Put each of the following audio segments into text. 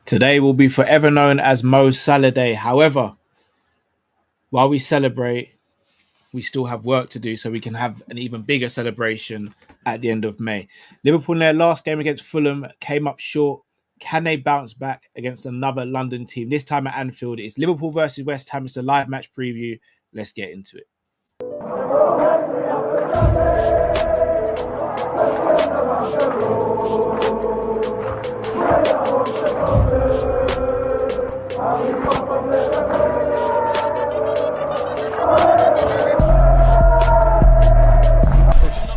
Today will be forever known as Mo Salah Day. However, while we celebrate, we still have work to do so we can have an even bigger celebration at the end of May. Liverpool in their last game against Fulham came up short. Can they bounce back against another London team? This time at Anfield, it's Liverpool versus West Ham. It's a live match preview. Let's get into it.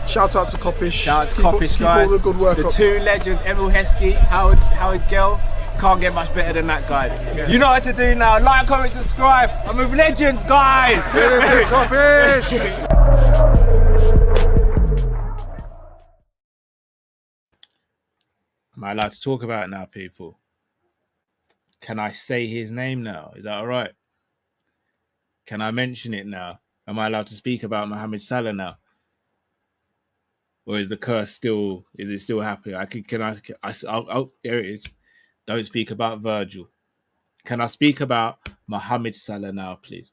Shout out to Kop-Ish. Shout out to Kopish, guys. All the good work the up. two legends, Emil Heskey, Howard Gill. Can't get much better than that guy. Yeah. You know what to do now. Like, comment, subscribe. I'm with legends, guys. Kop-Ish. Am I allowed to talk about it now, people? Can I say his name now? Is that all right? Can I mention it now? Am I allowed to speak about Mohamed Salah now? Or is the curse still? Is it still happening? There it is. Don't speak about Virgil. Can I speak about Mohamed Salah now, please?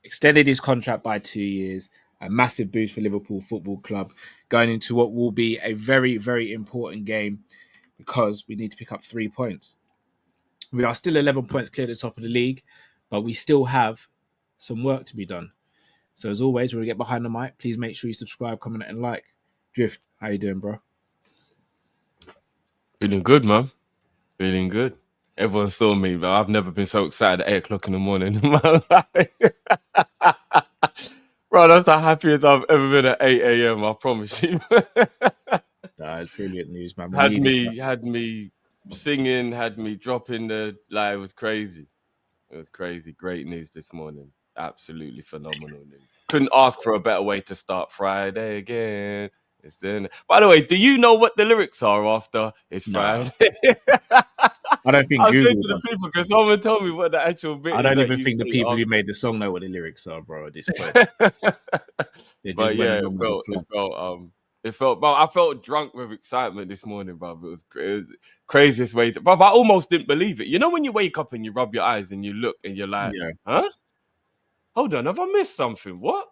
Extended his contract by 2 years. A massive boost for Liverpool Football Club going into what will be a very, very important game because we need to pick up 3 points. We are still 11 points clear at the top of the league, but we still have some work to be done. So as always, when we get behind the mic, please make sure you subscribe, comment, and like. Drift, how you doing, bro? Feeling good, man. Feeling good. Everyone saw me, but I've never been so excited at 8 o'clock in the morning in my life. Bro, that's the happiest I've ever been at 8 a.m. I promise you. That's brilliant news, man. Had me singing, had me dropping the like. It was crazy. It was crazy. Great news this morning. Absolutely phenomenal news. Couldn't ask for a better way to start Friday again. It's then. By the way, do you know what the lyrics are after It's Friday? I don't think I'll Google say to the people because someone told me what the actual bit. I don't even think the people who made the song know what the lyrics are, bro. At this point, but yeah, it felt. Bro, I felt drunk with excitement this morning, bro. It was craziest way to. Bro, I almost didn't believe it. You know when you wake up and you rub your eyes and you look and you're like, huh? Hold on, have I missed something? What?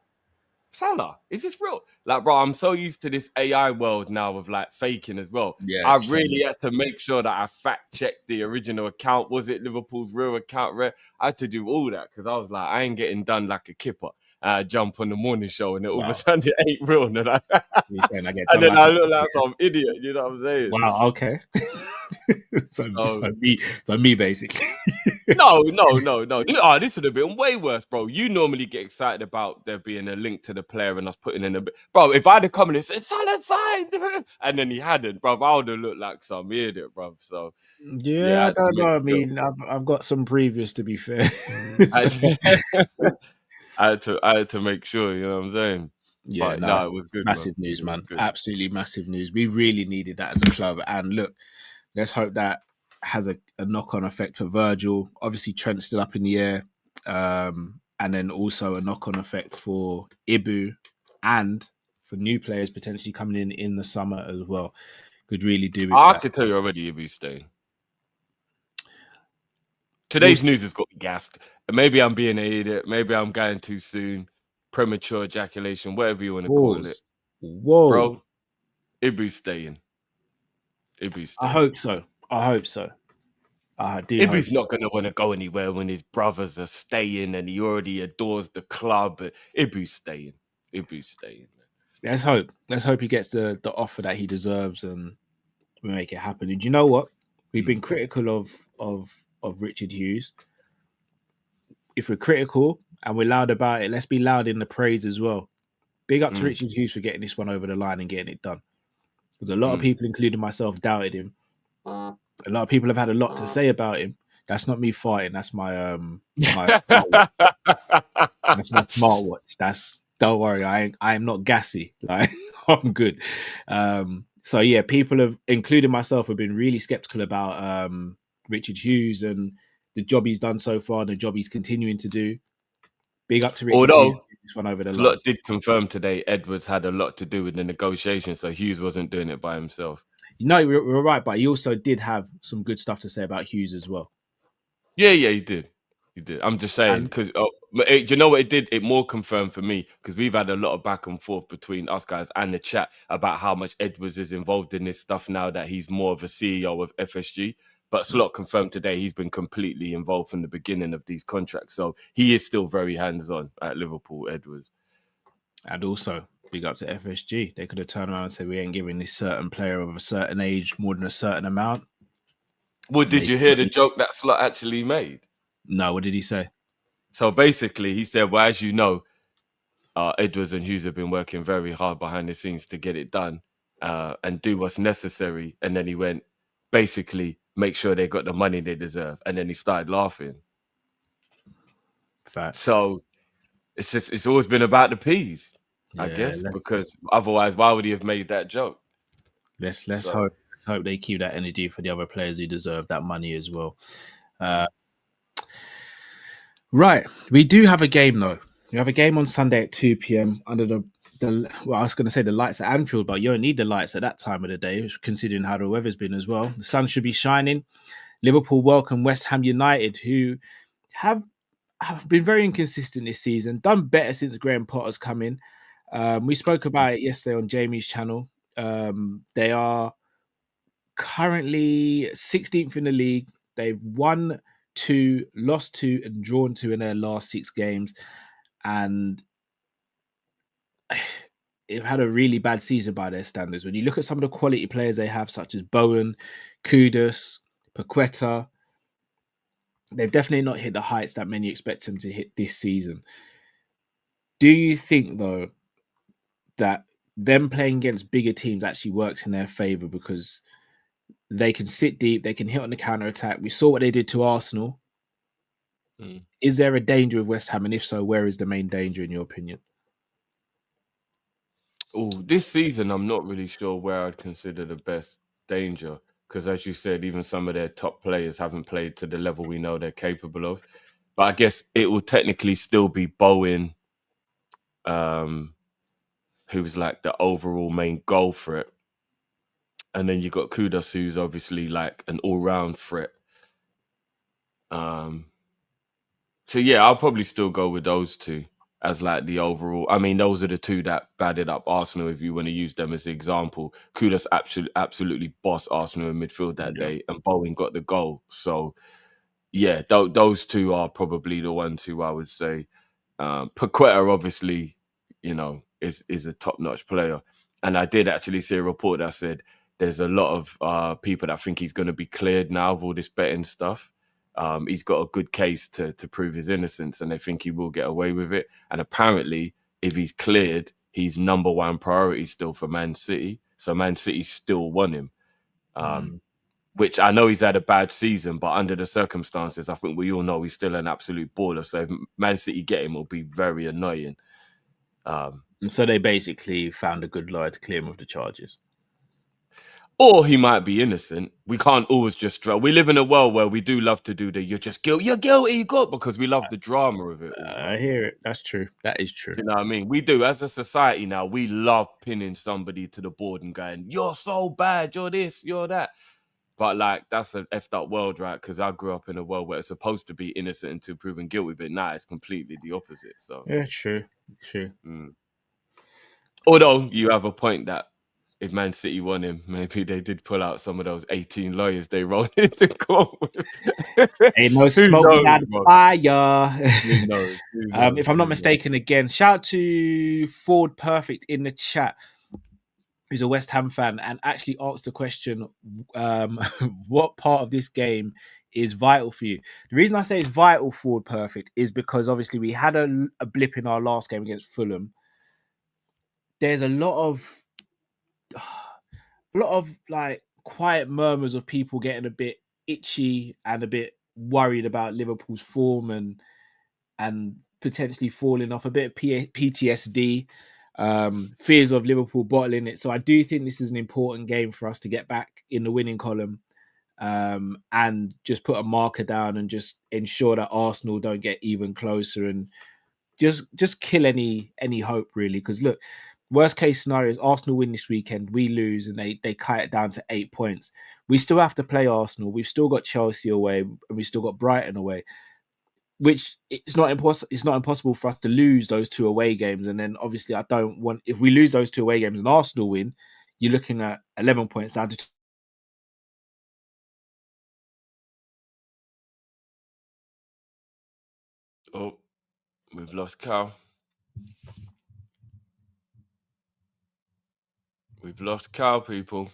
Salah, is this real? Like, bro, I'm so used to this AI world now of like faking as well. Yeah, I really had to make sure that I fact checked the original account. Was it Liverpool's real account? I had to do all that because I was like, I ain't getting done like a kipper. Jump on the morning show and all of a sudden it ain't real. And then I look like some idiot. You know what I'm saying? Wow. Okay. so me basically. No. Oh, this would have been way worse, bro. You normally get excited about there being a link to the player and us putting in a bit. Bro, if I'd have come in and said, Salah signed, and then he hadn't, bro, I would have looked like some idiot, bro. So, yeah, I don't know. I mean, I've got some previous, to be fair. I had to make sure, you know what I'm saying? Yeah, it was good. Massive news, man. Absolutely massive news. We really needed that as a club. And look, let's hope that has a knock-on effect for Virgil. Obviously, Trent's still up in the air. And then also a knock-on effect for Ibu and for new players potentially coming in the summer as well. Could really do with I that. could tell you already Ibu's staying. Today's news has got me gassed. Maybe I'm being an idiot. Maybe I'm going too soon. Premature ejaculation, whatever you want to call it. Whoa. Bro, Ibu's staying. I hope so. Ibu's not going to want to go anywhere when his brothers are staying and he already adores the club. Ibu's staying. Man. Let's hope. Let's hope he gets the offer that he deserves and we make it happen. And you know what? We've been critical of Richard Hughes. If we're critical and we're loud about it, let's be loud in the praise as well. Big up to Richard Hughes for getting this one over the line and getting it done. Because a lot of people, including myself, doubted him. A lot of people have had a lot to say about him. That's not me farting. That's my that's my smartwatch. Don't worry. I am not gassy. Like I'm good. So yeah, people have, including myself, have been really skeptical about Richard Hughes and the job he's done so far and the job he's continuing to do. Big up to Richard Hughes. This one over the line. Slot did confirm today Edwards had a lot to do with the negotiation, so Hughes wasn't doing it by himself. No, you're right, but he also did have some good stuff to say about Hughes as well. Yeah, he did. He did. I'm just saying because do you know what it did? It more confirmed for me because we've had a lot of back and forth between us guys and the chat about how much Edwards is involved in this stuff now that he's more of a CEO of FSG. But Slot confirmed today he's been completely involved from the beginning of these contracts, so he is still very hands-on at Liverpool, Edwards. And also, big up to FSG. They could have turned around and said, we ain't giving this certain player of a certain age more than a certain amount. Well, did you hear the joke that Slot actually made? No, what did he say? So basically, he said, well, as you know, Edwards and Hughes have been working very hard behind the scenes to get it done and do what's necessary. And then he went, basically, make sure they got the money they deserve. And then he started laughing. Facts. So it's always been about the peas, I guess, because otherwise, why would he have made that joke? Let's hope they keep that energy for the other players who deserve that money as well. Right, we do have a game though. We have a game on Sunday at 2 p.m. under the well, I was going to say the lights at Anfield, but you don't need the lights at that time of the day, considering how the weather's been as well. The sun should be shining. Liverpool welcome West Ham United, who have been very inconsistent this season, done better since Graham Potter's come in. We spoke about it yesterday on Jamie's channel. They are currently 16th in the league. They've won 2, lost 2, and drawn 2 in their last 6 games. And they've had a really bad season by their standards. When you look at some of the quality players they have, such as Bowen, Kudus, Paqueta, they've definitely not hit the heights that many expect them to hit this season. Do you think, though, that them playing against bigger teams actually works in their favour because they can sit deep, they can hit on the counter-attack? We saw what they did to Arsenal. Is there a danger of West Ham? And if so, where is the main danger, in your opinion? Oh, this season, I'm not really sure where I'd consider the best danger. Because as you said, even some of their top players haven't played to the level we know they're capable of. But I guess it will technically still be Bowen, who's like the overall main goal threat. And then you got Kudus, who's obviously like an all-round threat. So yeah, I'll probably still go with those two as like the overall. I mean, those are the two that batted up Arsenal, if you want to use them as an example. Kudus absolutely bossed Arsenal in midfield that day, and Bowen got the goal. So yeah, those two are probably the ones who I would say. Paqueta, obviously, is a top-notch player. And I did actually see a report that said there's a lot of people that think he's going to be cleared now of all this betting stuff. He's got a good case to prove his innocence, and they think he will get away with it. And apparently, if he's cleared, he's number one priority still for Man City. So Man City still want him, which I know he's had a bad season, but under the circumstances, I think we all know he's still an absolute baller. So if Man City get him, will be very annoying. And so they basically found a good lawyer to clear him of the charges. Or he might be innocent. We can't always just draw. We live in a world where we do love to do the you're guilty, you got, because we love the drama of it. I hear it. That's true. That is true. You know what I mean? We do. As a society now, we love pinning somebody to the board and going, you're so bad, you're this, you're that. But like, that's an effed up world, right? Because I grew up in a world where it's supposed to be innocent until proven guilty, but now it's completely the opposite. So yeah, true. Although you have a point that if Man City won him, maybe they did pull out some of those 18 lawyers they rolled into court with. Ain't no smoke without fire. If I'm not mistaken, again, shout out to Ford Perfect in the chat, who's a West Ham fan, and actually asked the question, what part of this game is vital for you? The reason I say it's vital, Ford Perfect, is because obviously we had a blip in our last game against Fulham. There's a lot of like quiet murmurs of people getting a bit itchy and a bit worried about Liverpool's form and potentially falling off, a bit of PTSD, fears of Liverpool bottling it. So I do think this is an important game for us to get back in the winning column and just put a marker down and just ensure that Arsenal don't get even closer and just kill any hope, really. Because look, worst case scenario is Arsenal win this weekend, we lose, and they cut it down to 8 points. We still have to play Arsenal. We've still got Chelsea away, and we've still got Brighton away. Which it's not impossible for us to lose those 2 away games. And then obviously I don't want, if we lose those 2 away games and Arsenal win, you're looking at 11 points down to Oh, we've lost Cal. We've lost Cal, people.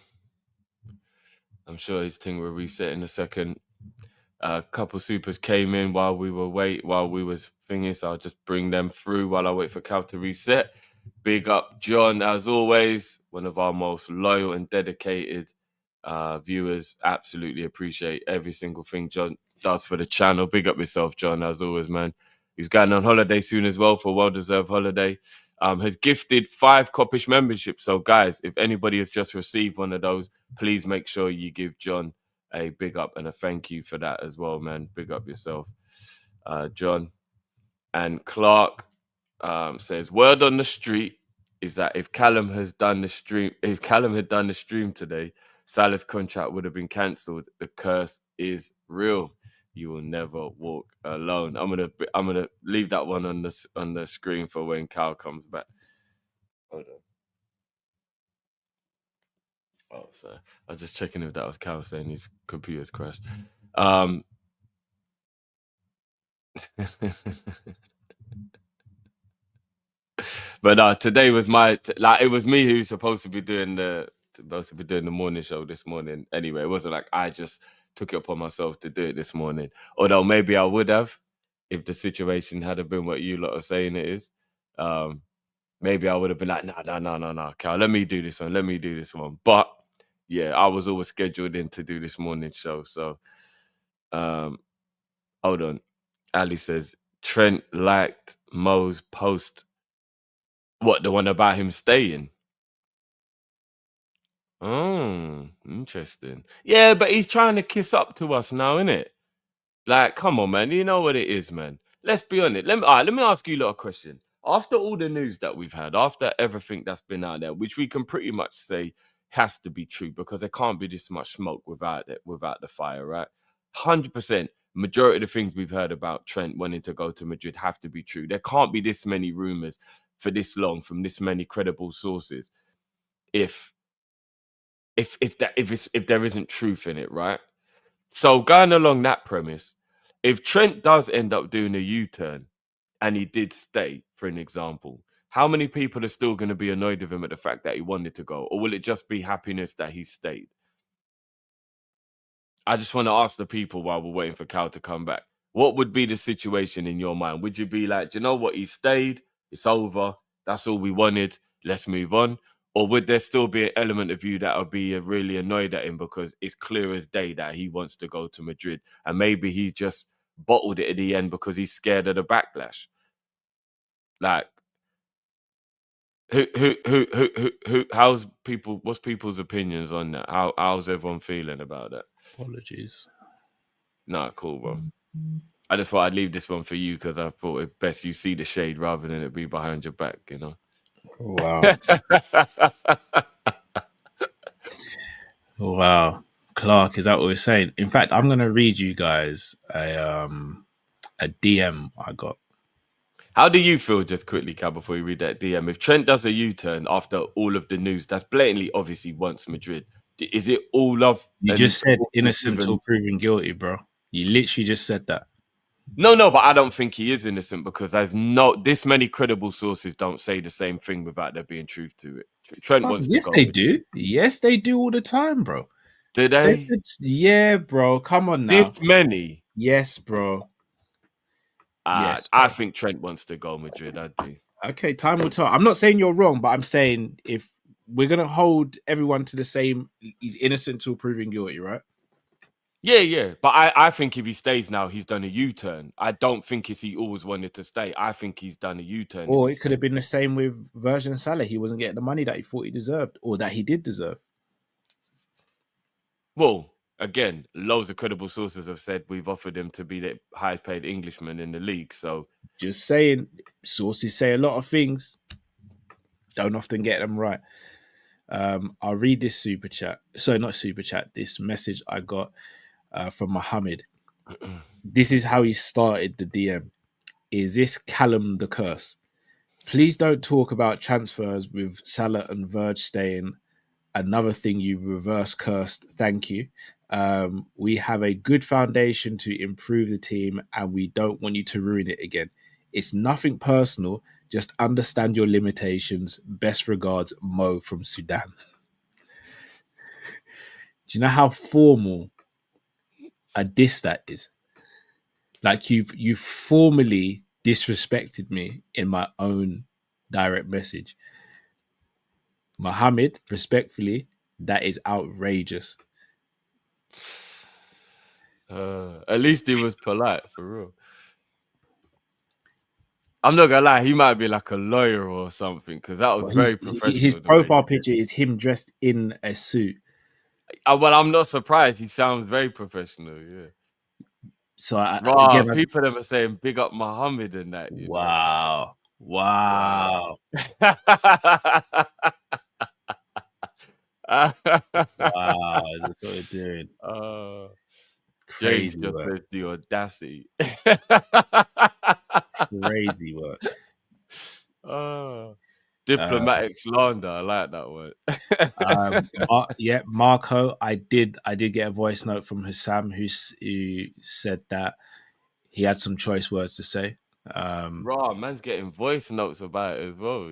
I'm sure his thing will reset in a second. A couple supers came in while we was thinking, so I'll just bring them through while I wait for Cal to reset. Big up John, as always, one of our most loyal and dedicated viewers. Absolutely appreciate every single thing John does for the channel. Big up yourself, John, as always, man. He's going on holiday soon as well for a well-deserved holiday. Has gifted 5 Kop-Ish memberships. So, guys, if anybody has just received one of those, please make sure you give John a big up and a thank you for that as well, man. Big up yourself, John. And Clark says, word on the street is that if Callum had done the stream today, Salah's contract would have been cancelled. The curse is real. You will never walk alone. I'm gonna leave that one on the screen for when Cal comes back. Hold on. Oh, sorry. I was just checking if that was Cal saying his computer's crashed. But today was it was me who's supposed to be doing the morning show this morning. Anyway, it wasn't like I just took it upon myself to do it this morning. Although maybe I would have if the situation had been what you lot are saying it is. Maybe I would have been like, no, Cal, let me do this one. But yeah, I was always scheduled in to do this morning show. So hold on. Ali says Trent liked Mo's post. What, the one about him staying? Oh, interesting. Yeah, but he's trying to kiss up to us now, innit? Like, come on, man. You know what it is, man. Let's be honest. Let me ask you a question. After all the news that we've had, after everything that's been out there, which we can pretty much say has to be true because there can't be this much smoke without the fire, right? 100%. Majority of the things we've heard about Trent wanting to go to Madrid have to be true. There can't be this many rumors for this long from this many credible sources if there isn't truth in it, right? So going along that premise, if Trent does end up doing a U-turn and he did stay, for an example, how many people are still going to be annoyed with him at the fact that he wanted to go? Or will it just be happiness that he stayed? I just want to ask the people while we're waiting for Cal to come back. What would be the situation in your mind? Would you be like, do you know what? He stayed. It's over. That's all we wanted. Let's move on. Or would there still be an element of you that would be really annoyed at him because it's clear as day that he wants to go to Madrid and maybe he just bottled it at the end because he's scared of the backlash? Like, what's people's opinions on that? How's everyone feeling about that? Apologies. Nah, cool, bro. I just thought I'd leave this one for you because I thought it best you see the shade rather than it be behind your back, you know? Wow. Wow. Clark, is that what we're saying? In fact, I'm going to read you guys a DM I got. How do you feel, just quickly, Cal, before you read that DM? If Trent does a U-turn after all of the news, that's blatantly, obviously, wants Madrid. Is it all love? You just said innocent till proven guilty, bro. You literally just said that. No, but I don't think he is innocent because this many credible sources don't say the same thing without there being truth to it. Trent wants to go. Yes, they do. Yes, they do all the time, bro. Do they? Yeah, bro. Come on now. This many? Yes, bro. Yes, I think Trent wants to go Madrid. I do. Okay, time will tell. I'm not saying you're wrong, but I'm saying if we're gonna hold everyone to the same, he's innocent till proven guilty, right? Yeah. But I think if he stays now, he's done a U-turn. I don't think he always wanted to stay. I think he's done a U-turn. Or it could have been the same with Virgin Salah. He wasn't getting the money that he thought he deserved, or that he did deserve. Well, again, loads of credible sources have said we've offered him to be the highest paid Englishman in the league. So just saying, sources say a lot of things. don't often get them right. I'll read this super chat. So not super chat. This message I got from Mohammed. This is how he started the DM. Is this Callum the curse? Please don't talk about transfers with Salah and Verge staying. Another thing you reverse cursed. Thank you. We have a good foundation to improve the team, and we don't want you to ruin it again. It's nothing personal. Just understand your limitations. Best regards, Mo from Sudan. Do you know how formal a diss that is? Like you've formally disrespected me in my own direct message. Mohammed, respectfully, that is outrageous. At least he was polite, for real. I'm not gonna lie, he might be like a lawyer or something, because that was very professional. His profile picture is him dressed in a suit. Well, I'm not surprised. He sounds very professional, yeah. So again, people them are saying big up Muhammad and that. Wow. Wow. Wow, that's what they're doing. James just says the audacity. Crazy work. Diplomatic slander. I like that word. Yeah, Marco. I did get a voice note from Hussam who said that he had some choice words to say. Man's getting voice notes about it as well.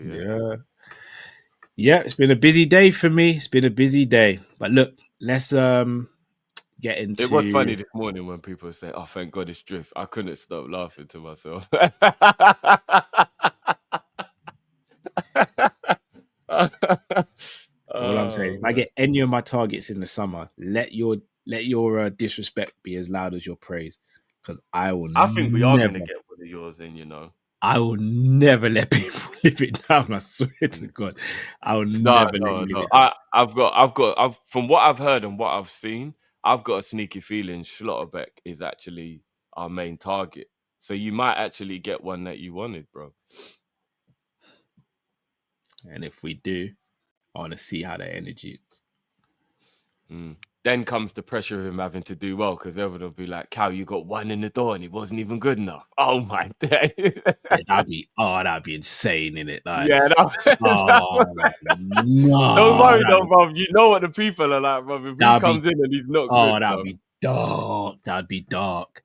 Yeah. It's been a busy day for me. It's been a busy day. But look, let's get into. It was funny this morning when people say, "Oh, thank God it's drift." I couldn't stop laughing to myself. All I'm saying, if I get any of my targets in the summer, let your disrespect be as loud as your praise, because I will. I think we are going to get one of yours in. I will never let people live it down. I swear to God, I will never let you live it down. I've from what I've heard and what I've seen, I've got a sneaky feeling Schlotterbeck is actually our main target. So you might actually get one that you wanted, bro. And if we do, I want to see how that energy is. Then comes the pressure of him having to do well, because everyone will be like, "Cal, you got one in the door and he wasn't even good enough." Oh my day. That'd be insane, innit? Like, yeah, no. Don't worry though, bro. You know what the people are like, bro. If he comes in and he's not good, that'd be dark. That'd be dark.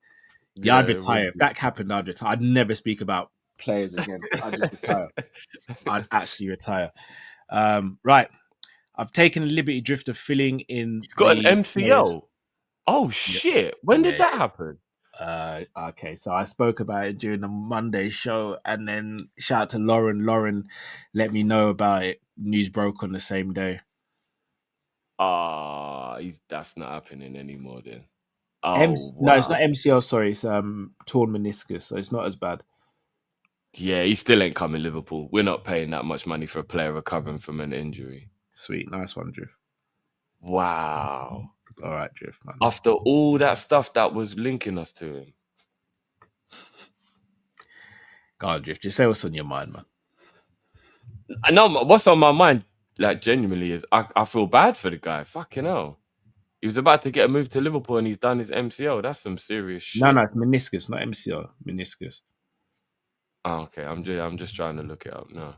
Yeah, I'd retire. If that happened, I'd retire. I'd never speak about players again. I'd just retire. I'd actually retire. Right. I've taken a liberty drift of filling in. He's got an MCL. Players. Oh shit! When did that happen? Okay, so I spoke about it during the Monday show, and then shout out to Lauren. Lauren let me know about it. News broke on the same day. That's not happening anymore then. No, it's not MCL. Sorry, it's torn meniscus, so it's not as bad. Yeah, he still ain't coming Liverpool. We're not paying that much money for a player recovering from an injury. Sweet, nice one, Drift. Wow. All right, Drift, man. After all that stuff that was linking us to him. Go on, Drift. Just say what's on your mind, man. I know what's on my mind, like, genuinely, is I feel bad for the guy. Fucking hell. He was about to get a move to Liverpool and he's done his MCL. That's some serious shit. No, it's meniscus, not MCL. Meniscus. Oh, okay. I'm just trying to look it up now.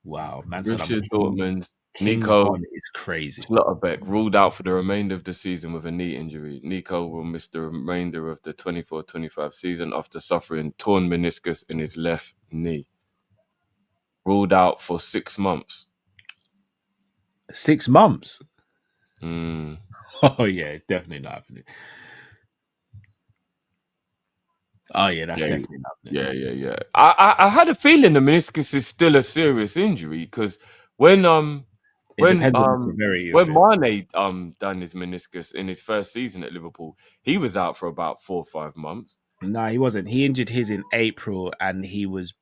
Wow, man. Richard Dortmund, Nico is crazy. Schlotterbeck ruled out for the remainder of the season with a knee injury. Nico will miss the remainder of the 24-25 season after suffering torn meniscus in his left knee. Ruled out for 6 months. 6 months? Oh yeah, definitely not happening. Oh yeah, that's definitely not happening. Yeah. I had a feeling the meniscus is still a serious injury, because when Mane done his meniscus in his first season at Liverpool, he was out for about 4 or 5 months. No, he wasn't. He injured his in April, and he was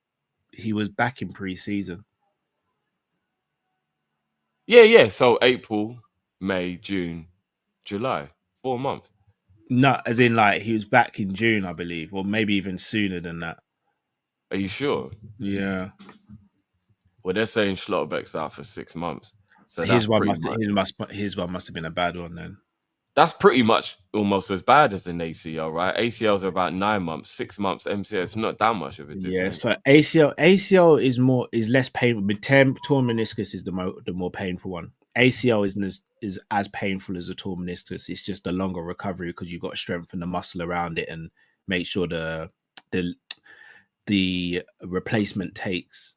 back in pre-season. Yeah. So April, May, June, July, 4 months. No, as in like he was back in June, I believe, or maybe even sooner than that. Are you sure? Yeah. Well, they're saying Schlotterbeck's out for 6 months. So his one must have been a bad one then. That's pretty much almost as bad as an ACL, right? ACLs are about 9 months, 6 months. MCL, not that much of a difference. Yeah, so ACL is less painful. But torn meniscus is the more painful one. ACL is as painful as a torn meniscus. It's just a longer recovery because you've got to strengthen the muscle around it and make sure the replacement takes.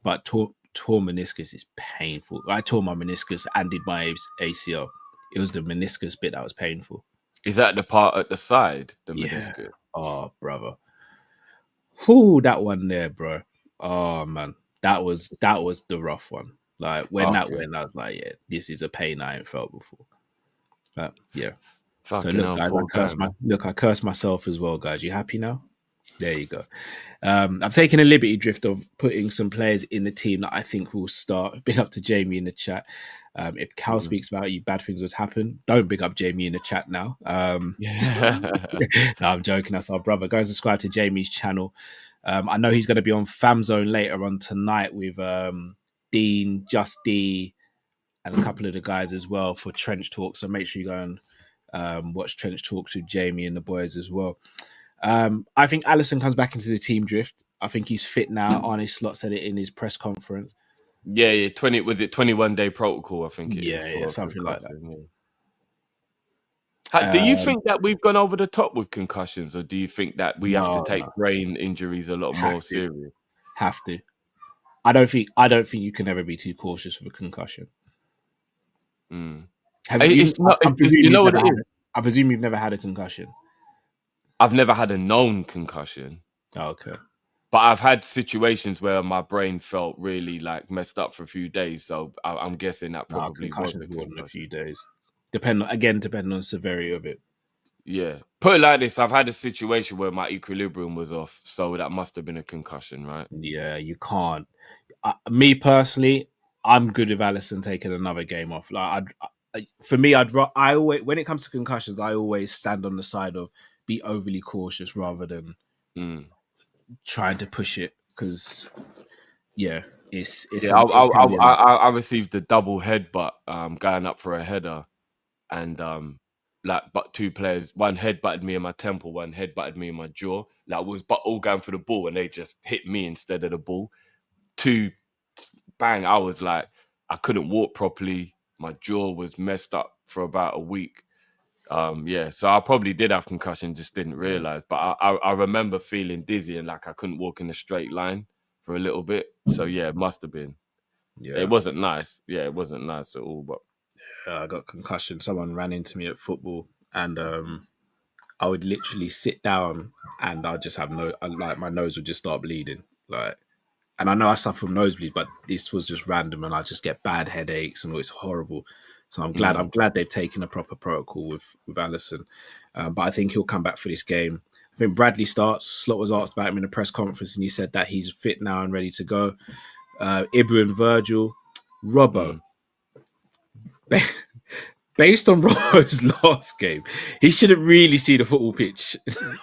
But torn meniscus is painful. I tore my meniscus and did my ACL. It was the meniscus bit that was painful. Is that the part at the side, the meniscus? Oh, brother. Whoo, that one there, bro. Oh man, that was the rough one. Like when that went, I was like, yeah, this is a pain I ain't felt before. But yeah. Fucking so look, guys, I cursed myself as well, guys. You happy now? There you go. I've taken a liberty drift of putting some players in the team that I think will start. Big up to Jamie in the chat. If Cal speaks about you, bad things would happen. Don't big up Jamie in the chat now. No, I'm joking. That's our brother. Go and subscribe to Jamie's channel. I know he's going to be on Fam Zone later on tonight with Dean, Just D, and a couple of the guys as well for Trench Talk. So make sure you go and watch Trench Talks with Jamie and the boys as well. I think Alisson comes back into the team drift. I think he's fit now. Arne Slot said it in his press conference. Yeah. 21-day protocol, I think it is. Yeah, something like that. Yeah. Do you think that we've gone over the top with concussions, or do you think that we have to take brain injuries a lot more serious? Have to. I don't think you can ever be too cautious with a concussion. I presume you've never had a concussion. I've never had a known concussion. Oh, okay. But I've had situations where my brain felt really like messed up for a few days. So I'm guessing that probably was a concussion. A few days. Depending on the severity of it. Yeah. Put it like this, I've had a situation where my equilibrium was off. So that must have been a concussion, right? Yeah, you can't. Me personally, I'm good with Alisson taking another game off. Like, for me, I always, when it comes to concussions, I always stand on the side of be overly cautious rather than trying to push it, because it's I received the double headbutt going up for a header, and but two players, one headbutted me in my temple, one headbutted me in my jaw. Like, was all going for the ball and they just hit me instead of the ball. Bang, I was like, I couldn't walk properly. My jaw was messed up for about a week. So I probably did have concussion, just didn't realize. But I remember feeling dizzy and like I couldn't walk in a straight line for a little bit. So yeah, it must have been. Yeah, it wasn't nice. Yeah, it wasn't nice at all. But I got concussion. Someone ran into me at football, and I would literally sit down, and I'd just have my nose would just start bleeding. And I know I suffer from nosebleeds, but this was just random, and I just get bad headaches, and it's horrible. So I'm glad they've taken a proper protocol with Alisson. But I think he'll come back for this game. I think Bradley starts. Slot was asked about him in a press conference, and he said that he's fit now and ready to go. Ibu and Virgil. Robbo. Based on Robbo's last game, he shouldn't really see the football pitch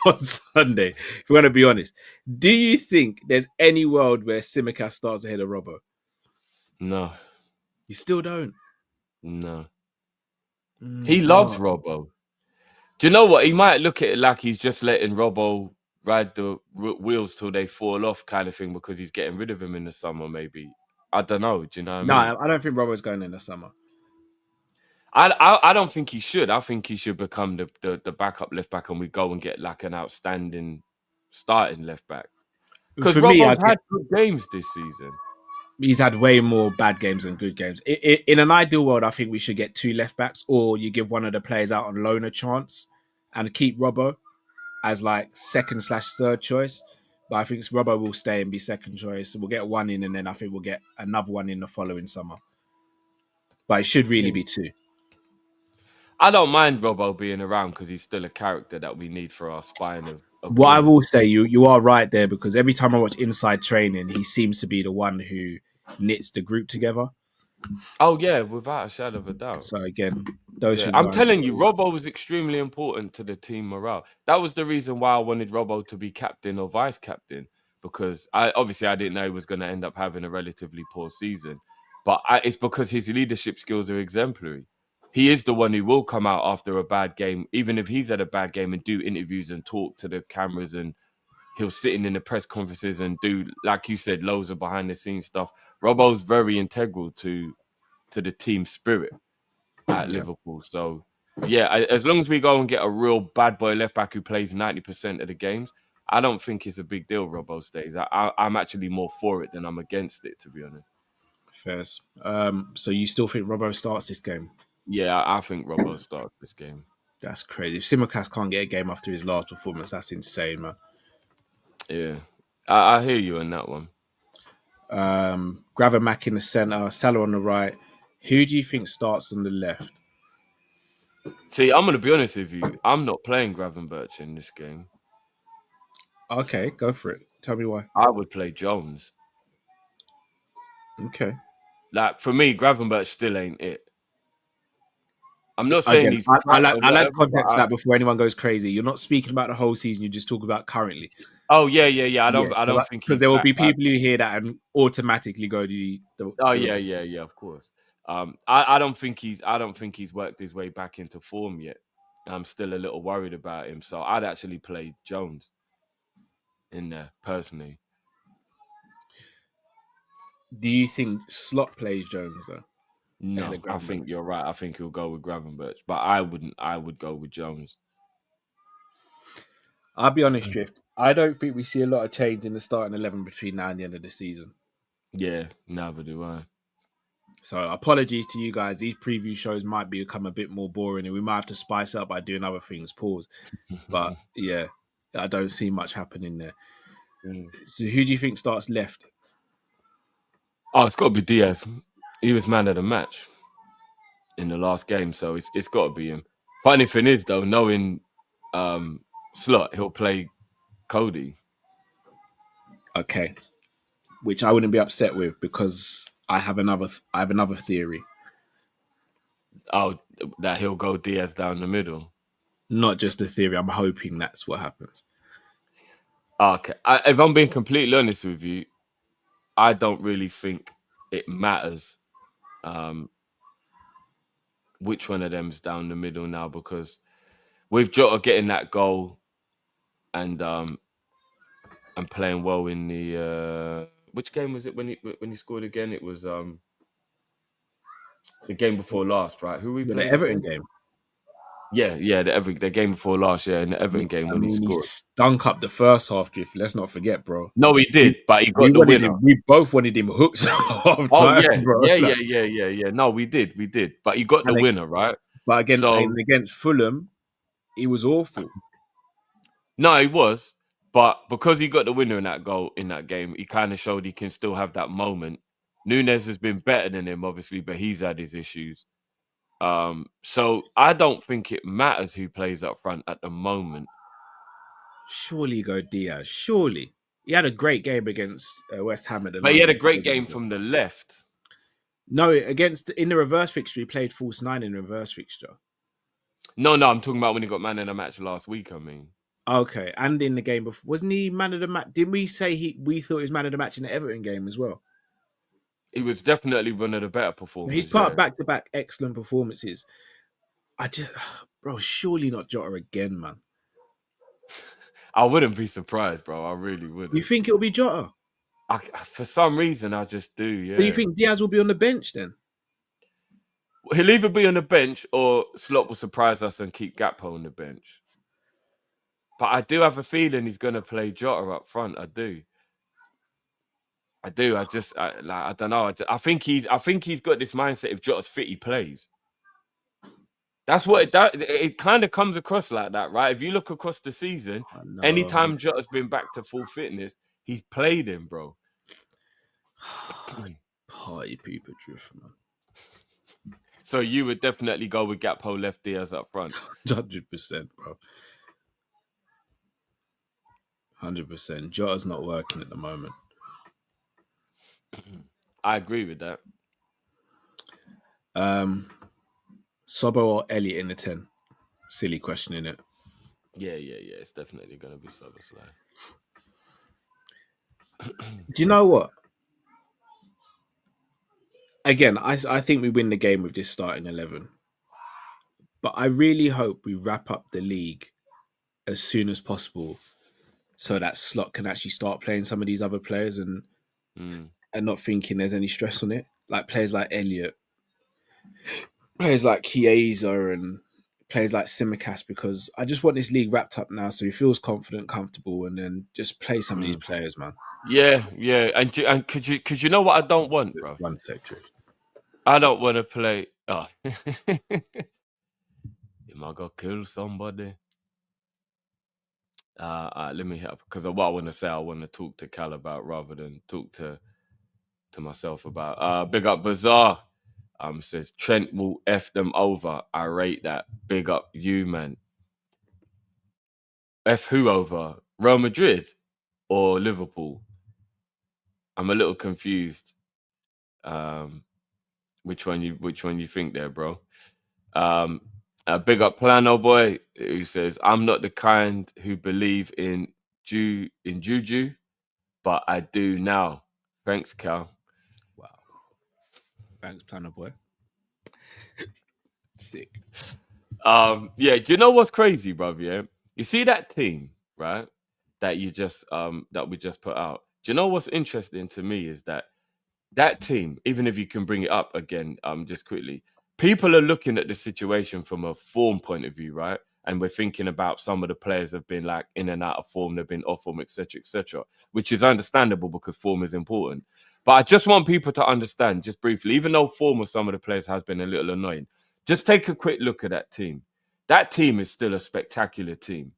on Sunday, if we're going to be honest. Do you think there's any world where Tsimikas starts ahead of Robbo? No. You still don't? No. He loves Robbo. Do you know what? He might look at it like he's just letting Robbo ride the wheels till they fall off kind of thing, because he's getting rid of him in the summer, maybe. I don't know. Do you know what I mean? No, I don't think Robbo's going in the summer. I don't think he should. I think he should become the backup left back, and we go and get like an outstanding starting left back. Because Robbo's had good games this season. He's had way more bad games than good games. In an ideal world, I think we should get two left backs, or you give one of the players out on loan a chance and keep Robbo as like second/third choice. But I think Robbo will stay and be second choice. We'll get one in, and then I think we'll get another one in the following summer. But it should really be two. I don't mind Robbo being around because he's still a character that we need for our spine of what I will say, you are right there, because every time I watch Inside Training, he seems to be the one who knits the group together. Oh yeah, without a shadow of a doubt. So again, I'm telling you, Robbo was extremely important to the team morale. That was the reason why I wanted Robbo to be captain or vice captain, because I didn't know he was going to end up having a relatively poor season, but it's because his leadership skills are exemplary. He is the one who will come out after a bad game, even if he's had a bad game, and do interviews and talk to the cameras, and he'll sit in the press conferences and do, like you said, loads of behind the scenes stuff. Robbo's very integral to the team spirit at Liverpool. So yeah, as long as we go and get a real bad boy left back who plays 90% of the games, I don't think it's a big deal Robbo stays. I'm actually more for it than I'm against it, to be honest. Fair. So you still think Robbo starts this game? Yeah, I think Robbo starts this game. That's crazy. If Simicast can't get a game after his last performance, that's insane, man. Yeah, I hear you on that one. Gravenmack in the centre, Salah on the right. Who do you think starts on the left? See, I'm going to be honest with you. I'm not playing Gravenberch in this game. Okay, go for it. Tell me why. I would play Jones. Okay. Like, for me, Gravenberch still ain't it. I'm not saying Again, he's. I like to context that before anyone goes crazy. You're not speaking about the whole season. You just talk about currently. Oh yeah. I don't think because there will be people who hear that and automatically go to the. Yeah. Of course. I don't think he's worked his way back into form yet. I'm still a little worried about him, so I'd actually play Jones in there personally. Do you think Slot plays Jones though? No, I think you're right. I think he'll go with Gravenberch, but I wouldn't. I would go with Jones. I'll be honest, Drift. I don't think we see a lot of change in the starting 11 between now and the end of the season. Yeah, neither do I. So apologies to you guys. These preview shows might become a bit more boring and we might have to spice up by doing other things. Pause. But yeah, I don't see much happening there. So who do you think starts left? Oh, it's got to be Diaz. He was man of the match in the last game, so it's got to be him. Funny thing is, though, knowing Slot, he'll play Cody. Okay, which I wouldn't be upset with because I have another theory. Oh, that he'll go Diaz down the middle. Not just a theory. I'm hoping that's what happens. Okay, if I'm being completely honest with you, I don't really think it matters which one of them's down the middle now, because with Jota getting that goal and playing well in the which game was it when he scored again? It was the game before last, right? Who we played? The Everton game. Yeah, the game before last, in the Everton game when he scored. He stunk up the first half, Drift. Let's not forget, bro. No, he did, but he got the winner. We both wanted him hooked half time, bro. Yeah. No, we did, but he got the winner, right? But against Fulham, he was awful. No, he was, but because he got the winner in that goal in that game, he kind of showed he can still have that moment. Núñez has been better than him, obviously, but he's had his issues. So I don't think it matters who plays up front at the moment. Surely you go Diaz. Surely. He had a great game against West Ham at the But he had a great game from the left. No, in the reverse fixture, he played false 9 in the reverse fixture. No, I'm talking about when he got man of the match last week, I mean. Okay, and in the game before, wasn't he man of the match? Didn't we say we thought he was man of the match in the Everton game as well? He was definitely one of the better performers. He's part of back-to-back excellent performances. Bro, surely not Jota again, man. I wouldn't be surprised, bro. I really wouldn't. You think it'll be Jota? For some reason, I just do, yeah. So you think Diaz will be on the bench then? He'll either be on the bench or Slot will surprise us and keep Gakpo on the bench. But I do have a feeling he's going to play Jota up front. I do. I don't know. I think he's got this mindset. If Jota's fit, he plays. That's what it kind of comes across like that, right? If you look across the season, anytime Jota's been back to full fitness, he's played him, bro. Party people, Drift, man. So you would definitely go with Gakpo left Diaz up front. 100%, bro. 100%. Jota's not working at the moment. I agree with that. Sobo or Elliot in the 10? Silly question, innit? Yeah. It's definitely going to be Soboslai. Do you know what? Again, I think we win the game with this starting 11. But I really hope we wrap up the league as soon as possible so that Slot can actually start playing some of these other players and not thinking there's any stress on it. Like players like Elliot, players like Chiesa and players like Simicast, because I just want this league wrapped up now so he feels confident, comfortable, and then just play some of these players, man. Yeah. And could you know what I don't want, bro? One sector. I don't want to play. Oh. Am I gonna kill somebody? Let me help, because what I want to say, I want to talk to Cal about rather than talk to myself about. Big up Bazaar. Says Trent will F them over. I rate that. Big up you, man. F who over? Real Madrid or Liverpool? I'm a little confused. Which one you think there, bro? Big up Plano boy, who says I'm not the kind who believe in juju, but I do now. Thanks, Cal. Wow. Thanks, Plano boy. Sick. Yeah, do you know what's crazy, bro? Yeah, you see that team, right? That you just that we just put out. Do you know what's interesting to me is that team, even if you can bring it up again, just quickly, people are looking at the situation from a form point of view, right? And we're thinking about some of the players have been like in and out of form, they've been off form, etc., which is understandable because form is important. But I just want people to understand, just briefly, even though form of some of the players has been a little annoying, just take a quick look at that team. That team is still a spectacular team.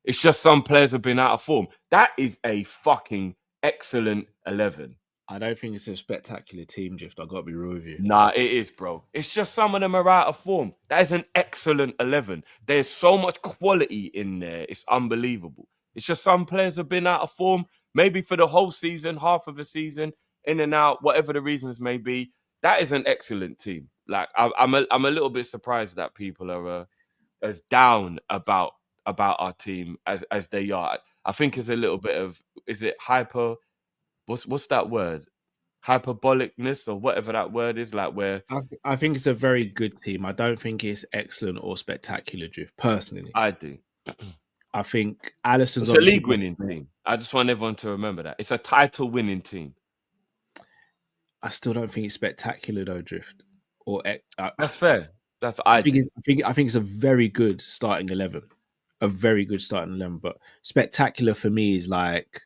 It's just some players have been out of form. That is a fucking excellent 11. I don't think it's a spectacular team, Drift. I've got to be real with you. Nah, it is, bro. It's just some of them are out of form. That is an excellent 11. There's so much quality in there. It's unbelievable. It's just some players have been out of form, maybe for the whole season, half of the season, in and out, whatever the reasons may be. That is an excellent team. Like I'm a little bit surprised that people are as down about our team as they are. I think it's a little bit of, is it hyper? What's that word? Hyperbolicness or whatever that word is, like where I think it's a very good team. I don't think it's excellent or spectacular, Drift, personally. I do. I think Alisson's It's a league winning team. I just want everyone to remember that. It's a title winning team. I still don't think it's spectacular though, Drift. That's fair. That's I think it's a very good starting 11. A very good starting 11, but spectacular for me is like,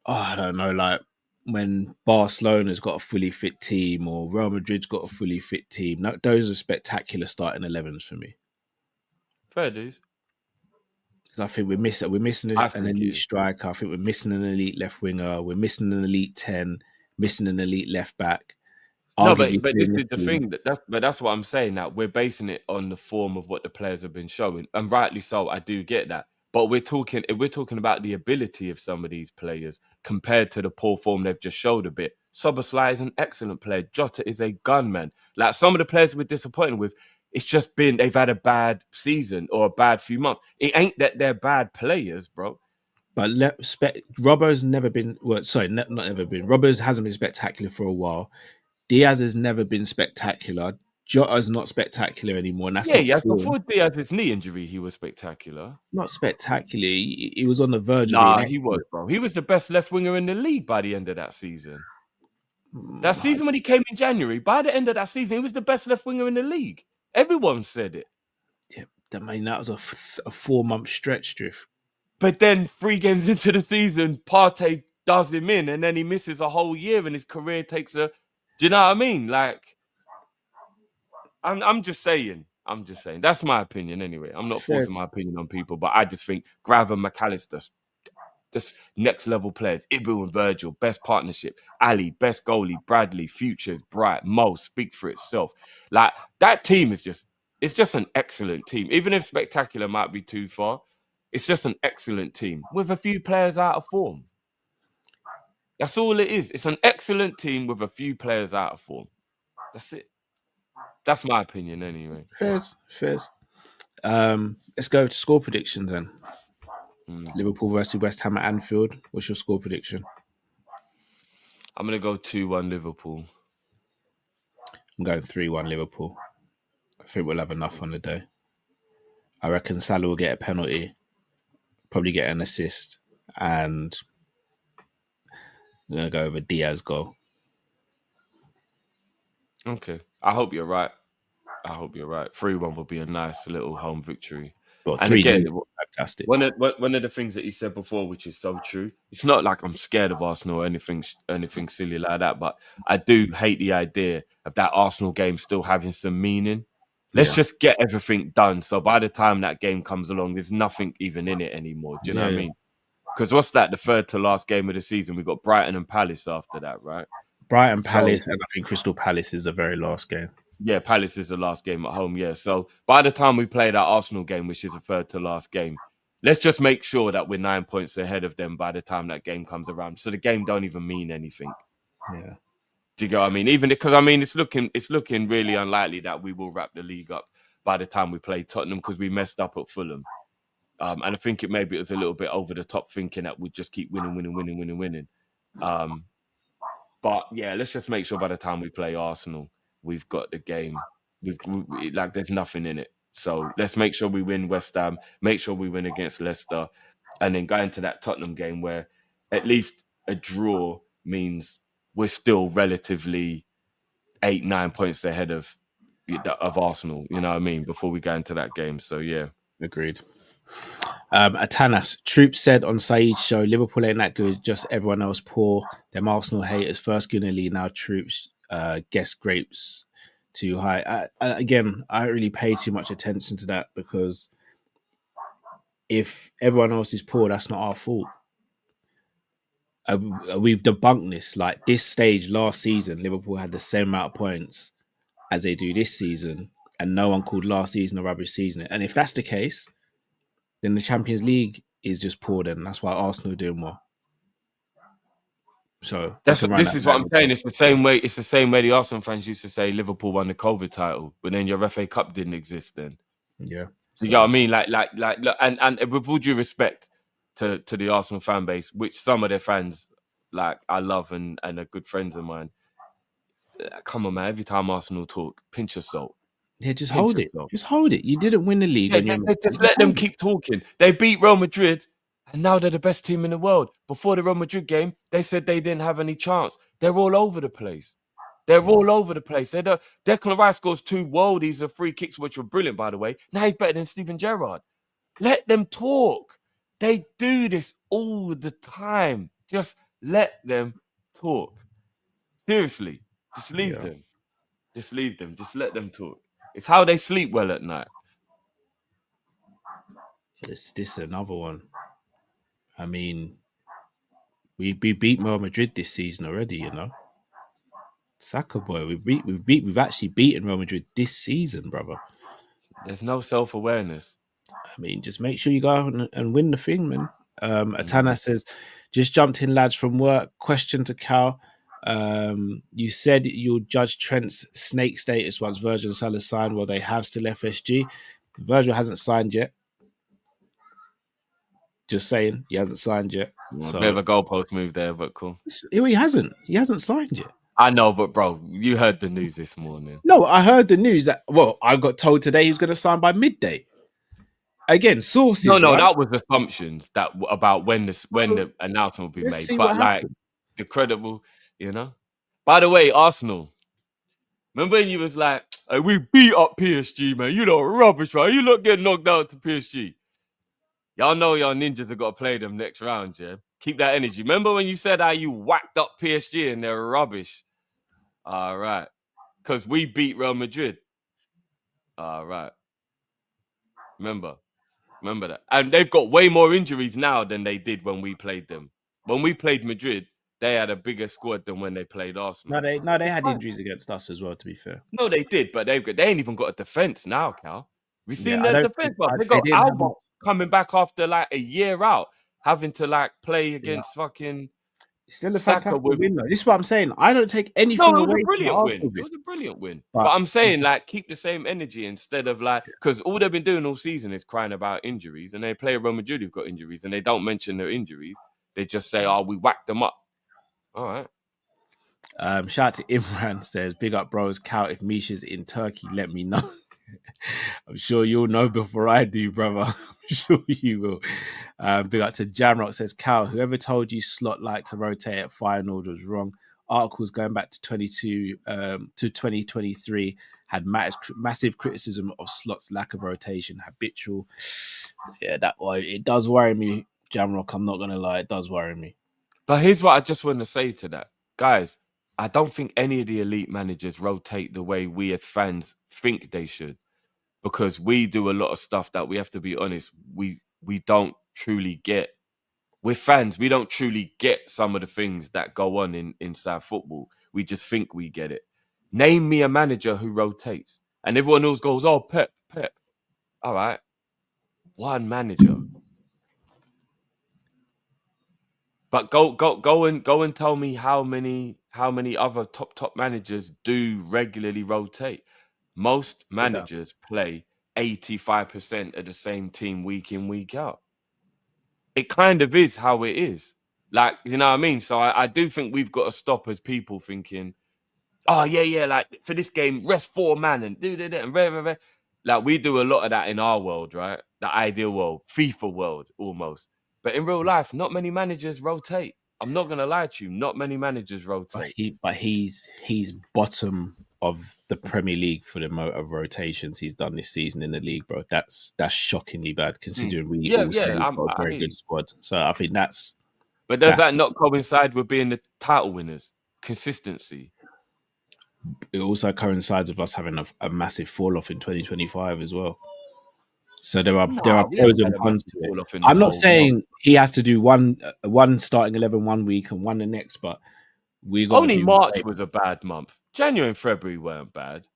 I don't know, like when Barcelona's got a fully fit team or Real Madrid's got a fully fit team. No, those are spectacular starting 11s for me. Fair dues. Because I think we're missing an elite striker. I think we're missing an elite left winger. We're missing an elite 10, missing an elite left back. No, but this is the thing that's what I'm saying. That we're basing it on the form of what the players have been showing, and rightly so. I do get that, but we're talking about the ability of some of these players compared to the poor form they've just showed a bit. Szoboszlai is an excellent player. Jota is a gunman. Like some of the players we're disappointed with, it's just been they've had a bad season or a bad few months. It ain't that they're bad players, bro. But Robbo's never been. Well, sorry, not never been. Robbo's hasn't been spectacular for a while. Diaz has never been spectacular. Jota's not spectacular anymore, and that's before Diaz's knee injury, he was spectacular. Not spectacular. He was on the verge of being he was, bro. He was the best left winger in the league by the end of that season. That season when he came in January, by the end of that season, he was the best left winger in the league. Everyone said it. Yeah, I mean, that was a 4-month stretch, Drift. But then 3 games into the season, Partey does him in, and then he misses a whole year, and his career takes a. Do you know what I mean? Like, I'm just saying. That's my opinion anyway. I'm not forcing my opinion on people, but I just think Grav and McAllister, just next level players. Ibu and Virgil, best partnership. Ali, best goalie. Bradley, futures, bright. Mo speaks for itself. Like, that team is it's just an excellent team. Even if spectacular might be too far, it's just an excellent team with a few players out of form. That's all it is. It's an excellent team with a few players out of form. That's it. That's my opinion anyway. Fairs. Let's go to score predictions then. Liverpool versus West Ham at Anfield. What's your score prediction? I'm going to go 2-1 Liverpool. I'm going 3-1 Liverpool. I think we'll have enough on the day. I reckon Salah will get a penalty, probably get an assist, and I'm going to go over Diaz goal. Okay. I hope you're right. 3-1 would be a nice little home victory. Well, and again, fantastic. One of the things that you said before, which is so true, it's not like I'm scared of Arsenal or anything silly like that, but I do hate the idea of that Arsenal game still having some meaning. Let's just get everything done. So by the time that game comes along, there's nothing even in it anymore. Do you know what I mean? Because what's that? The third to last game of the season, we got Brighton and Palace after that, right? Brighton, Palace, and I think Crystal Palace is the very last game. Yeah, Palace is the last game at home, yeah. So by the time we play that Arsenal game, which is a third to last game, let's just make sure that we're 9 points ahead of them by the time that game comes around. So the game don't even mean anything. Yeah. Do you get what I mean? Even because, I mean, it's looking really unlikely that we will wrap the league up by the time we play Tottenham because we messed up at Fulham. And I think it was a little bit over the top thinking that we'd just keep winning. But yeah, let's just make sure by the time we play Arsenal, we've got the game. Like there's nothing in it. So let's make sure we win West Ham, make sure we win against Leicester, and then go into that Tottenham game where at least a draw means we're still relatively 8-9 points ahead of Arsenal. You know what I mean? Before we go into that game. So yeah, agreed. Atanas, Troop said on Saeed's show, Liverpool ain't that good, just everyone else poor. Them Arsenal haters, first Gunnerly, now Troops, guess grapes too high. Again, I don't really pay too much attention to that because if everyone else is poor, that's not our fault. We've debunked this. Like this stage last season, Liverpool had the same amount of points as they do this season, and no one called last season a rubbish season. And if that's the case, then the Champions League is just poor. Then that's why Arsenal are doing well. So this is what I'm saying. It's the same way. It's the same way the Arsenal fans used to say Liverpool won the COVID title, but then your FA Cup didn't exist then. Yeah, so. You know what I mean? Like, and with all due respect to the Arsenal fan base, which some of their fans like I love and are good friends of mine. Come on, man! Every time Arsenal talk, pinch your salt. Yeah, just hold it. Just hold it. You didn't win the league. Yeah, just let them keep talking. They beat Real Madrid, and now they're the best team in the world. Before the Real Madrid game, they said they didn't have any chance. They're all over the place. Declan Rice scores 2 worldies of free kicks, which were brilliant, by the way. Now he's better than Steven Gerrard. Let them talk. They do this all the time. Just let them talk. Seriously, just leave them. Just leave them. Just let them talk. It's how they sleep well at night. This is another one. I mean, we beat Real Madrid this season already, you know. Saka boy, we've actually beaten Real Madrid this season, brother. There's no self-awareness. I mean, just make sure you go out and win the thing, man. Atana says, just jumped in, lads, from work. Question to Cal. You said you'll judge Trent's snake status once Virgil and Salah signed. Well, they have still FSG. Virgil hasn't signed yet. Just saying, he hasn't signed yet. A bit of a goalpost move there, but cool. He hasn't signed yet. I know, but bro, you heard the news this morning. No, I heard the news that, well, I got told today he was going to sign by midday. Again, sources. No, right? That was assumptions that about when the announcement will be made. But like the credible, you know. By the way, Arsenal. Remember when you was like, hey, we beat up PSG, man. You know, rubbish, right? You look getting knocked out to PSG. Y'all know y'all ninjas have got to play them next round, yeah? Keep that energy. Remember when you said how you whacked up PSG and they're rubbish? All right. Because we beat Real Madrid. All right. Remember that. And they've got way more injuries now than they did when we played them. When we played Madrid, they had a bigger squad than when they played Arsenal. No, they had injuries against us as well, to be fair. No, they did, but they ain't even got a defense now, Cal. We've seen their defense, but they got Alba coming back after like a year out, having to like play against fucking Still a fantastic win, though. This is what I'm saying. I don't take anything away. No, it was a brilliant win. It was a brilliant win. But I'm saying, like, keep the same energy instead of like, because all they've been doing all season is crying about injuries, and they play Real Madrid who've got injuries, and they don't mention their injuries. They just say, "Oh, we whacked them up." All right. Shout out to Imran, says, "Big up, bros. Cow, if Misha's in Turkey, let me know." I'm sure you'll know before I do, brother. I'm sure you will. Big up to Jamrock, says, "Cow, whoever told you Slot liked to rotate at final was wrong. Articles going back to 2023 had massive criticism of Slot's lack of rotation, habitual." Yeah, it does worry me, Jamrock. I'm not gonna lie, it does worry me. But here's what I just want to say to that, guys. I don't think any of the elite managers rotate the way we as fans think they should, because we do a lot of stuff that, we have to be honest, we don't truly get. We're fans. We don't truly get some of the things that go on inside football. We just think we get it. Name me a manager who rotates. And everyone else goes, "Oh, Pep. All right. One manager. But go and tell me how many other top managers do regularly rotate. Most managers play 85% of the same team week in, week out. It kind of is how it is. Like, you know what I mean? So I do think we've got to stop as people thinking, "Oh, yeah, like for this game, rest 4 man and do that and rah. Like, we do a lot of that in our world, right? The ideal world, FIFA world almost. But in real life, not many managers rotate. I'm not gonna lie to you, not many managers rotate. But he's bottom of the Premier League for the amount of rotations he's done this season in the league, bro. That's shockingly bad considering we also got a very good squad. So I think that's. But does that not coincide with being the title winners? Consistency. It also coincides with us having a massive fall off in 2025 as well. So there are pros and cons to it. I'm not saying he has to do one starting 11 1 week and one the next, but we got only March was a bad month. January and February weren't bad.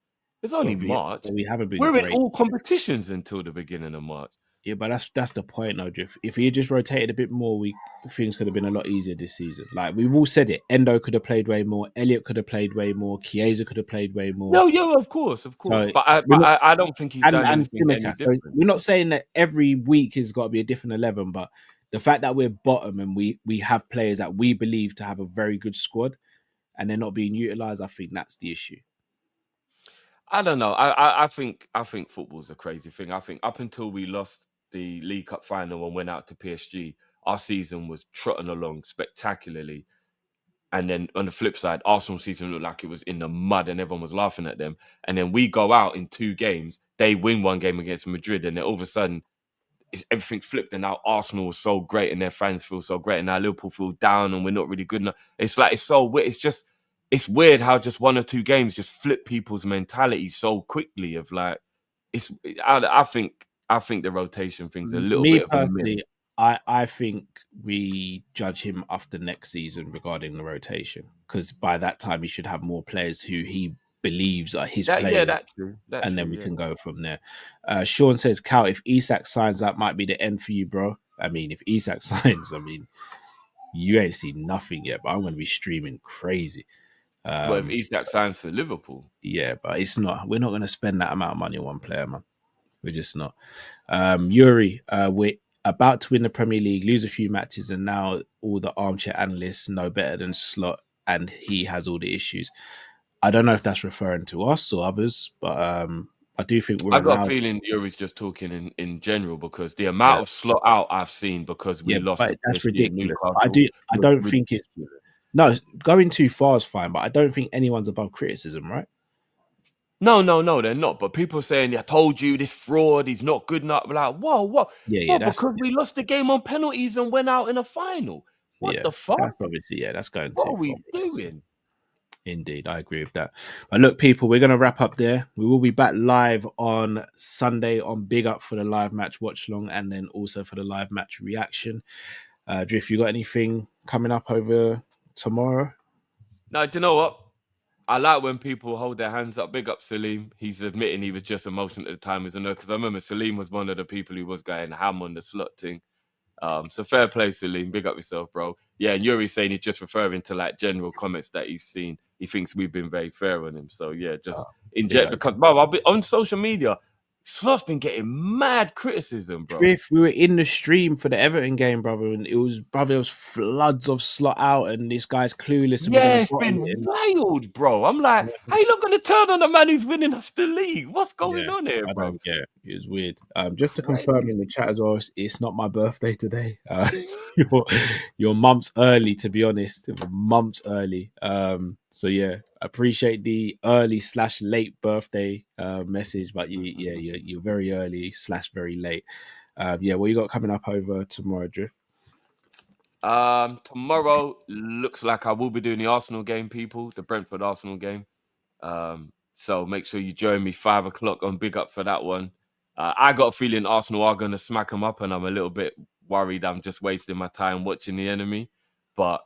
It's only March. We haven't been. We're in all competitions until the beginning of March. Yeah, but that's the point, though, Jeff. If he had just rotated a bit more, things could have been a lot easier this season. Like, we've all said it. Endo could have played way more. Elliot could have played way more. Chiesa could have played way more. No, yeah, of course. So, but I don't think he's done anything any different. So we're not saying that every week has got to be a different 11, but the fact that we're bottom and we have players that we believe to have a very good squad and they're not being utilised, I think that's the issue. I don't know. I think football's a crazy thing. I think up until we lost the League Cup final and went out to PSG, our season was trotting along spectacularly. And then on the flip side, Arsenal's season looked like it was in the mud and everyone was laughing at them. And then we go out in 2 games, they win 1 game against Madrid, and then all of a sudden everything flipped, and now Arsenal was so great and their fans feel so great, and now Liverpool feel down and we're not really good enough. It's like, it's so weird. It's weird how just 1 or 2 games just flip people's mentality so quickly of like, I think the rotation thing's a little bit of a myth. I think we judge him after next season regarding the rotation, because by that time he should have more players who he believes are his players. Yeah, that's true. Then we can go from there. Sean says, "Cal, if Isak signs, that might be the end for you, bro." I mean, if Isak signs, I mean, you ain't seen nothing yet, but I'm going to be streaming crazy. Well, if Isak signs for Liverpool. Yeah, but it's not. We're not going to spend that amount of money on one player, man. We're just not. Yuri, we're about to win the Premier League, lose a few matches, and now all the armchair analysts know better than Slot, and he has all the issues. I don't know if that's referring to us or others, but I do think we're. I've got a feeling Yuri's just talking in general, because the amount of Slot out I've seen because we lost. But that's ridiculous. I don't think it's. No, going too far is fine, but I don't think anyone's above criticism, right? No, they're not. But people saying, "I told you this fraud, he's not good enough." Like, whoa, what? Yeah, because we lost the game on penalties and went out in a final. What the fuck? That's obviously, that's going too far. What are we doing? Indeed, I agree with that. But look, people, we're going to wrap up there. We will be back live on Sunday on Big Up for the live match watch along, and then also for the live match reaction. Drift, you got anything coming up over tomorrow? No, do you know what? I like when people hold their hands up. Big up Salim. He's admitting he was just emotional at the time, isn't it? Because I remember Salim was one of the people who was going ham on the Slot thing. So fair play, Salim. Big up yourself, bro. Yeah, and Yuri's saying he's just referring to like general comments that he's seen. He thinks we've been very fair on him. So yeah, just inject because bro, I'll be on social media. Sloth's been getting mad criticism, bro. Griff, we were in the stream for the Everton game, brother, and it was floods of Slot out, and this guy's clueless. Yeah, it's been wild, bro. I'm like, how you not going to turn on the man who's winning us the league? What's going on here, bro? Yeah, it was weird. Just to confirm in the chat as well, it's not my birthday today. You're months early, to be honest. Months early. So yeah, appreciate the early/late birthday message, but you're very early/very late. Yeah, what you got coming up over tomorrow, Drift? Tomorrow looks like I will be doing the Arsenal game, people, the Brentford Arsenal game. So make sure you join me 5 o'clock on Big Up for that one. I got a feeling Arsenal are going to smack them up, and I'm a little bit worried I'm just wasting my time watching the enemy. But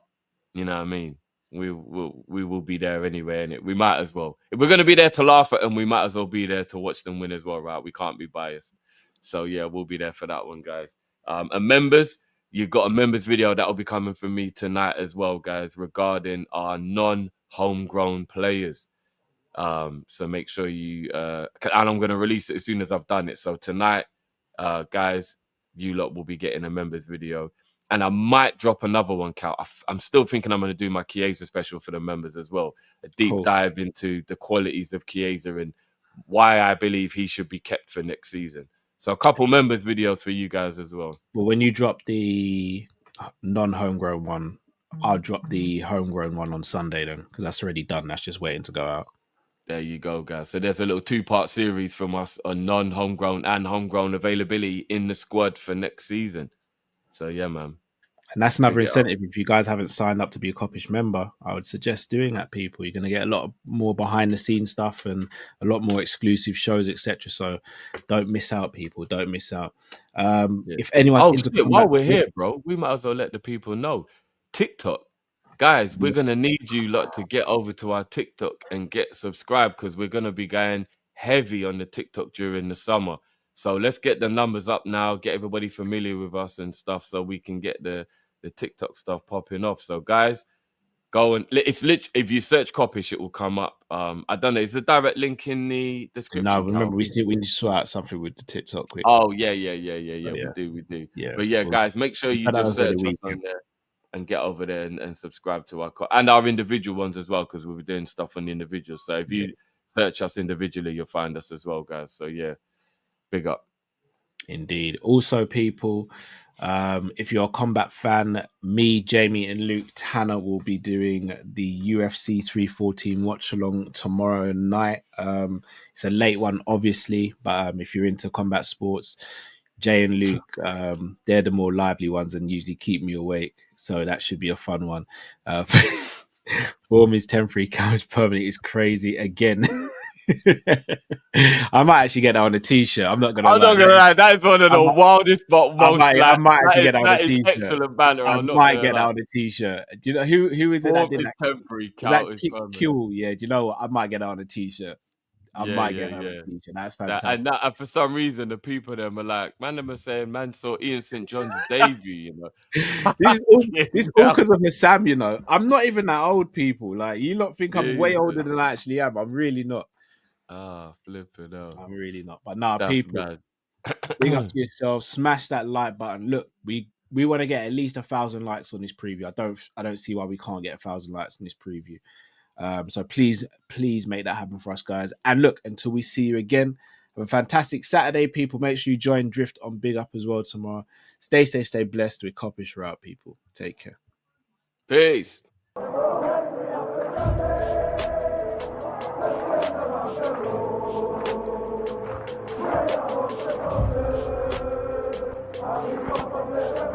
you know what I mean? We will be there anyway, and we might as well. If we're going to be there to laugh at them, we might as well be there to watch them win as well, right? We can't be biased. So yeah, we'll be there for that one, guys. And members, you've got a members video that will be coming from me tonight as well, guys, regarding our non-homegrown players. So make sure you and I'm going to release it as soon as I've done it. So tonight, guys, you lot will be getting a members video. And I might drop another one, Cal. I'm still thinking I'm going to do my Chiesa special for the members as well. A deep dive into the qualities of Chiesa and why I believe he should be kept for next season. So a couple members videos for you guys as well. Well, when you drop the non-homegrown one, I'll drop the homegrown one on Sunday then, because that's already done. That's just waiting to go out. There you go, guys. So there's a little 2-part series from us on non-homegrown and homegrown availability in the squad for next season. So yeah, man. And that's another incentive. If you guys haven't signed up to be a Kop-Ish member, I would suggest doing that, people. You're going to get a lot more behind the scenes stuff and a lot more exclusive shows, etc. So don't miss out, people. Don't miss out. If anyone's while we're here, bro, we might as well let the people know. TikTok. Guys, we're going to need you lot to get over to our TikTok and get subscribed, because we're going to be going heavy on the TikTok during the summer. So let's get the numbers up now, get everybody familiar with us and stuff so we can get the TikTok stuff popping off. So guys, go and it's literally, if you search Kopish, it will come up. I don't know, is the direct link in the description? No, remember we need to sort out something with the TikTok clip. Oh yeah. We do. Yeah. But yeah, guys, make sure you just search us on there and get over there and subscribe to our individual ones as well, because we'll be doing stuff on the individuals. So if you search us individually, you'll find us as well, guys. So yeah. Big up. Indeed. Also, people, if you're a combat fan, me, Jamie, and Luke Tanner will be doing the UFC 314 watch along tomorrow night. It's a late one, obviously, but if you're into combat sports, Jay and Luke, they're the more lively ones and usually keep me awake. So that should be a fun one. Form is temporary, couch permanent is crazy again. I might actually get that on a t-shirt. I'm not gonna lie. That is one of the wildest but most. I might actually get that on a t-shirt. Excellent banner. I might get that on a t-shirt. Do you know who is it that did that? Temporary couch. Cool. Yeah. Do you know what? I might get that on a t-shirt. I might get that on a t-shirt. That's fantastic. And for some reason, the people them are like, man, saying, man saw Ian St. John's debut. You know, this is all because of Sam. You know, I'm not even that old. People like you lot think I'm way older than I actually am. I'm really not. Flipping out. I'm really not. But nah, people, big up to yourselves. Smash that like button. Look, we want to get at least 1,000 likes on this preview. I don't see why we can't get 1,000 likes on this preview. So please make that happen for us, guys. And look, until we see you again, have a fantastic Saturday, people. Make sure you join Drift on Big Up as well tomorrow. Stay safe, stay blessed. With Kopish out, people. Take care. Peace. I'm